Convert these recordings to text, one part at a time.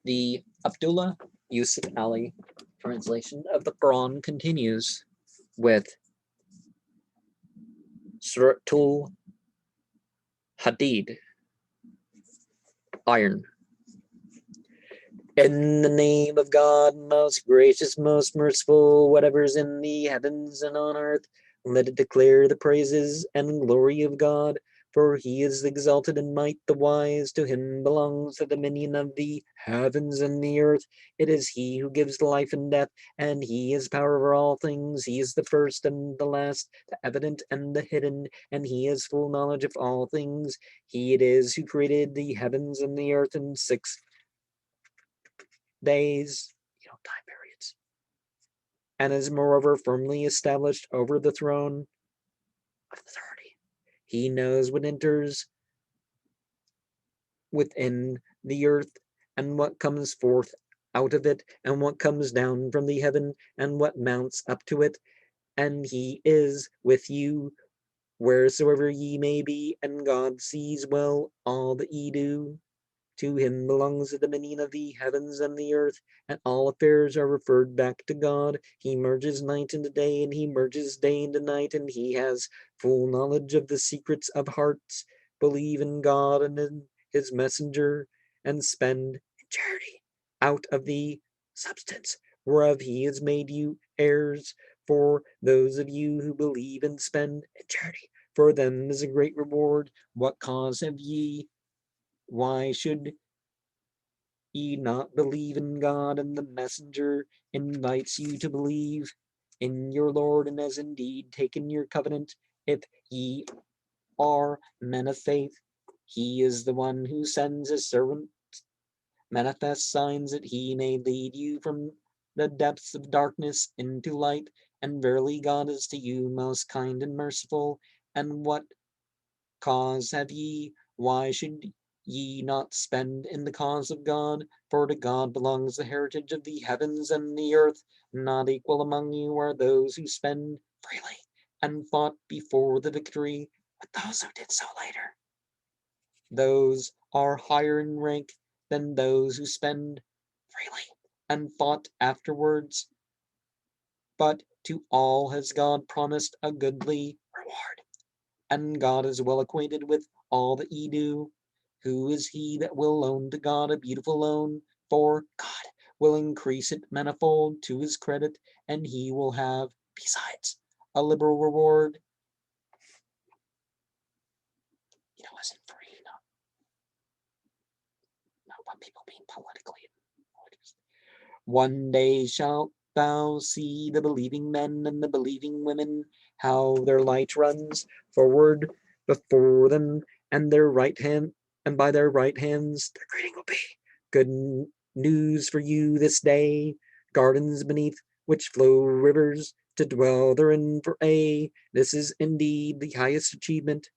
The Abdullah Yusuf Ali translation of the Quran continues with Suratul Hadiyd, Iron. In the name of God, most gracious, most merciful, whatever's in the heavens and on earth, let it declare the praises and glory of God, for he is exalted in might, the wise. To him belongs the dominion of the heavens and the earth. It is he who gives life and death, and he has power over all things. He is the first and the last, the evident and the hidden, and he has full knowledge of all things. He it is who created the heavens and the earth in 6 days, time periods, and is moreover firmly established over the throne of authority. He knows what enters within the earth and what comes forth out of it, and what comes down from the heaven and what mounts up to it. And he is with you wheresoever ye may be, and God sees well all that ye do. To him belongs the dominion of the heavens and the earth, and all affairs are referred back to God. He merges night into day, and he merges day into night, and he has full knowledge of the secrets of hearts. Believe in God and in his messenger, and spend in charity out of the substance whereof he has made you heirs. For those of you who believe and spend in charity, for them is a great reward. What cause have ye? Why should ye not believe in God? And the messenger invites you to believe in your Lord, and has indeed taken your covenant. If ye are men of faith, he is the one who sends his servant manifest signs, that he may lead you from the depths of darkness into light. And verily God is to you most kind and merciful. And what cause have ye? Why should ye not spend in the cause of God? For to God belongs the heritage of the heavens and the earth. Not equal among you are those who spend freely and fought before the victory with those who did so later. Those are higher in rank than those who spend freely and fought afterwards. But to all has God promised a goodly reward. And God is well acquainted with all that ye do. Who is he that will loan to God a beautiful loan? For God will increase it manifold to his credit, and he will have, besides, a liberal reward. Listen, for not what people being politically. One day shalt thou see the believing men and the believing women, how their light runs forward before them, and their right hand, and by their right hands their greeting will be. Good news for you this day, gardens beneath which flow rivers, to dwell therein for aye. This is indeed the highest achievement.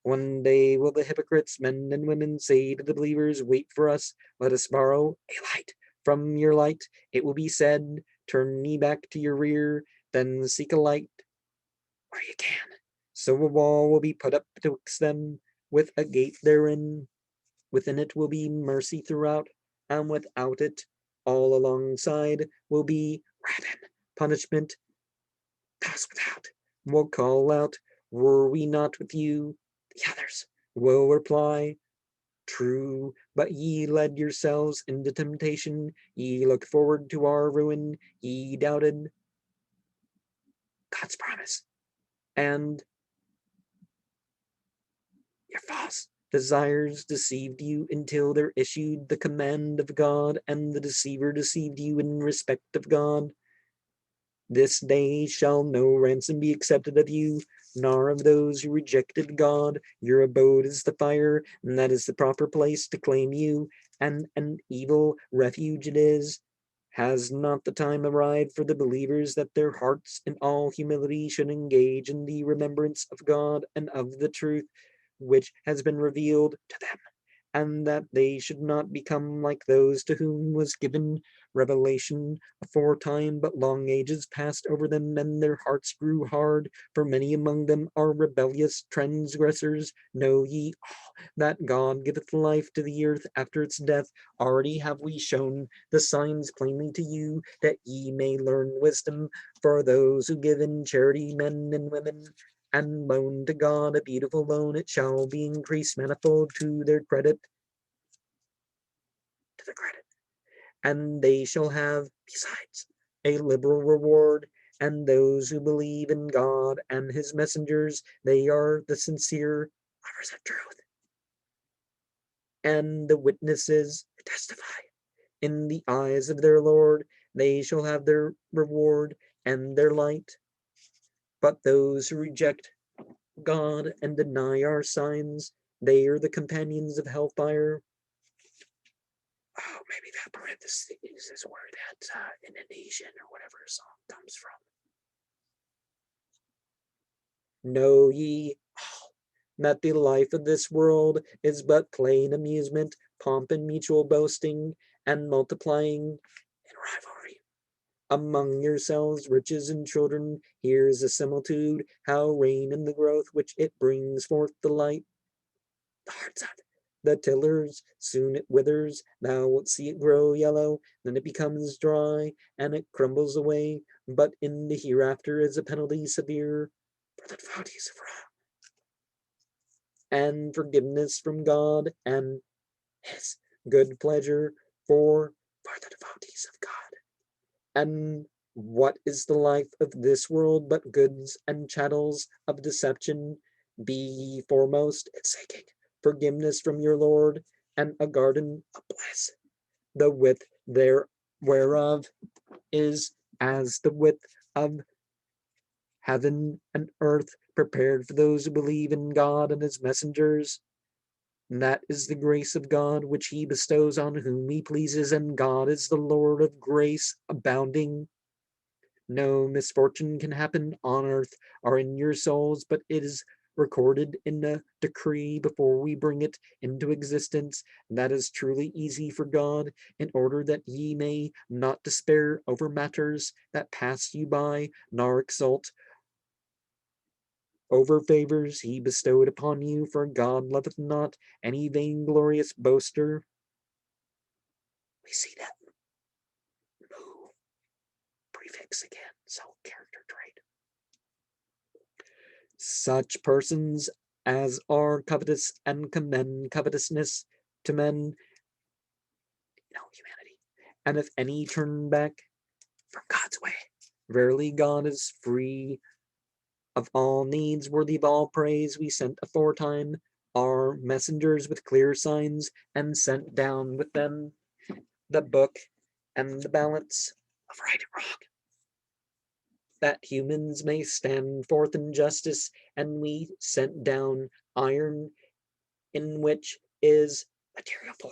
One day will the hypocrites, men and women, say to the believers, wait for us, let us borrow a light from your light. It will be said, turn ye back to your rear, then seek a light where you can. So a wall will be put up betwixt them, with a gate therein. Within it will be mercy throughout, and without it, all alongside, will be wrath and punishment. Those without will call out, were we not with you? The others will reply, true, but ye led yourselves into temptation. Ye looked forward to our ruin. Ye doubted God's promise, and your false desires deceived you until there issued the command of God, and the deceiver deceived you in respect of God. This day shall no ransom be accepted of you, nor of those who rejected God. Your abode is the fire, and that is the proper place to claim you, and an evil refuge it is. Has not the time arrived for the believers that their hearts in all humility should engage in the remembrance of God and of the truth which has been revealed to them, and that they should not become like those to whom was given revelation aforetime, but long ages passed over them, and their hearts grew hard, for many among them are rebellious transgressors. Know ye all that God giveth life to the earth after its death? Already have we shown the signs plainly to you, that ye may learn wisdom. For those who give in charity, men and women, and loan to God a beautiful loan, it shall be increased manifold to their credit, and they shall have, besides, a liberal reward. And those who believe in God and his messengers, they are the sincere lovers of truth, and the witnesses who testify in the eyes of their Lord. They shall have their reward and their light. But those who reject God and deny our signs, they are the companions of hellfire. Oh, maybe that parenthesis is where that Indonesian or whatever song comes from. Know ye all that the life of this world is but plain amusement, pomp and mutual boasting, and multiplying in rivalry among yourselves, riches and children. Here is a similitude, how rain and the growth which it brings forth the light, the hearts of the tillers, soon it withers, thou wilt see it grow yellow, then it becomes dry, and it crumbles away, but in the hereafter is a penalty severe for the devotees of Ra, and forgiveness from God, and his good pleasure for the devotees of God. And what is the life of this world but goods and chattels of deception? Be ye foremost at seeking forgiveness from your Lord, and a garden of bliss, the width there whereof is as the width of heaven and earth, prepared for those who believe in God and his messengers. And that is the grace of God which he bestows on whom he pleases, and God is the Lord of grace, abounding. No misfortune can happen on earth or in your souls, but it is recorded in a decree before we bring it into existence. That is truly easy for God, in order that ye may not despair over matters that pass you by, nor exult over favors he bestowed upon you, for God loveth not any vainglorious boaster. We see that move prefix again, so character trait. Such persons as are covetous and commend covetousness to men, humanity. And if any turn back from God's way, verily God is free of all needs, worthy of all praise. We sent aforetime our messengers with clear signs, and sent down with them the book and the balance of right and wrong, that humans may stand forth in justice. And we sent down iron, in which is material for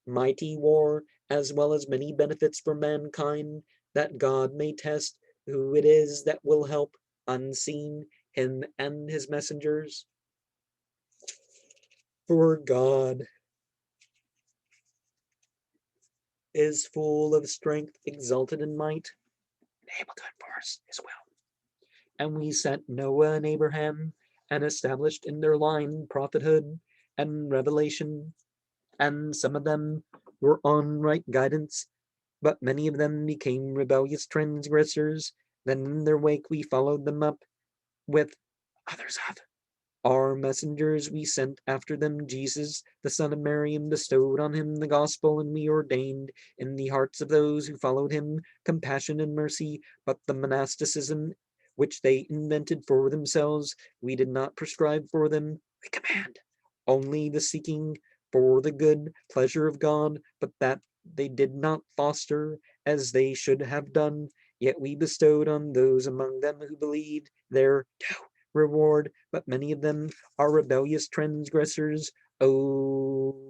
mighty war, as well as many benefits for mankind, that God may test who it is that will help unseen him and his messengers. For God is full of strength, exalted in might, and able to enforce his will. And we sent Noah and Abraham, and established in their line prophethood and revelation, and some of them were on right guidance, but many of them became rebellious transgressors. Then in their wake we followed them up with others of our messengers. We sent after them Jesus, the son of Mary, and bestowed on him the gospel, and we ordained in the hearts of those who followed him compassion and mercy. But the monasticism which they invented for themselves, we did not prescribe for them, we command only the seeking for the good pleasure of God, but that they did not foster as they should have done. Yet we bestowed on those among them who believed their due reward, but many of them are rebellious transgressors. O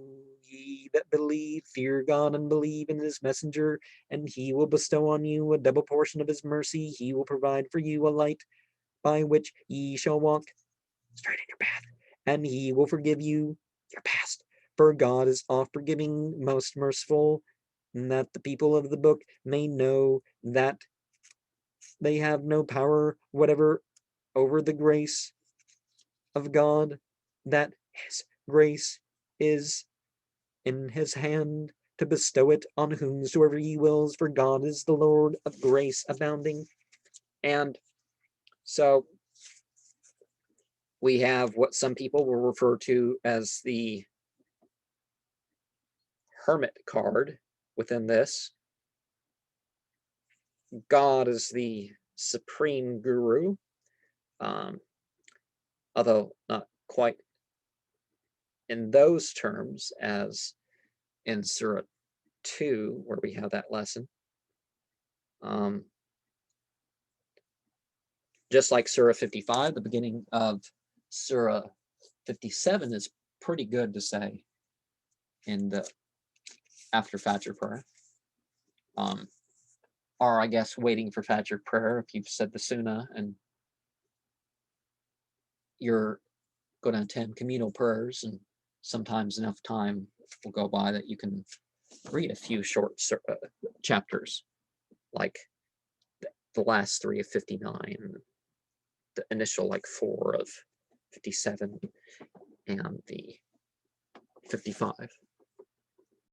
ye that believe, fear God and believe in his messenger, and he will bestow on you a double portion of his mercy. He will provide for you a light by which ye shall walk straight in your path, and he will forgive you your past, for God is oft forgiving, most merciful, and that the people of the book may know that they have no power whatever over the grace of God, that his grace is in his hand to bestow it on whomsoever he wills, for God is the Lord of grace abounding. And so we have what some people will refer to as the hermit card within this. God is the supreme guru, although not quite in those terms as in Surah 2, where we have that lesson. Just like Surah 55, the beginning of Surah 57 is pretty good to say in the after Fajr prayer. Or I guess waiting for Fajr prayer if you've said the Sunnah and you're going to attend communal prayers, and sometimes enough time will go by that you can read a few short chapters, like the last 3 of 59, the initial like 4 of 57, and the 55.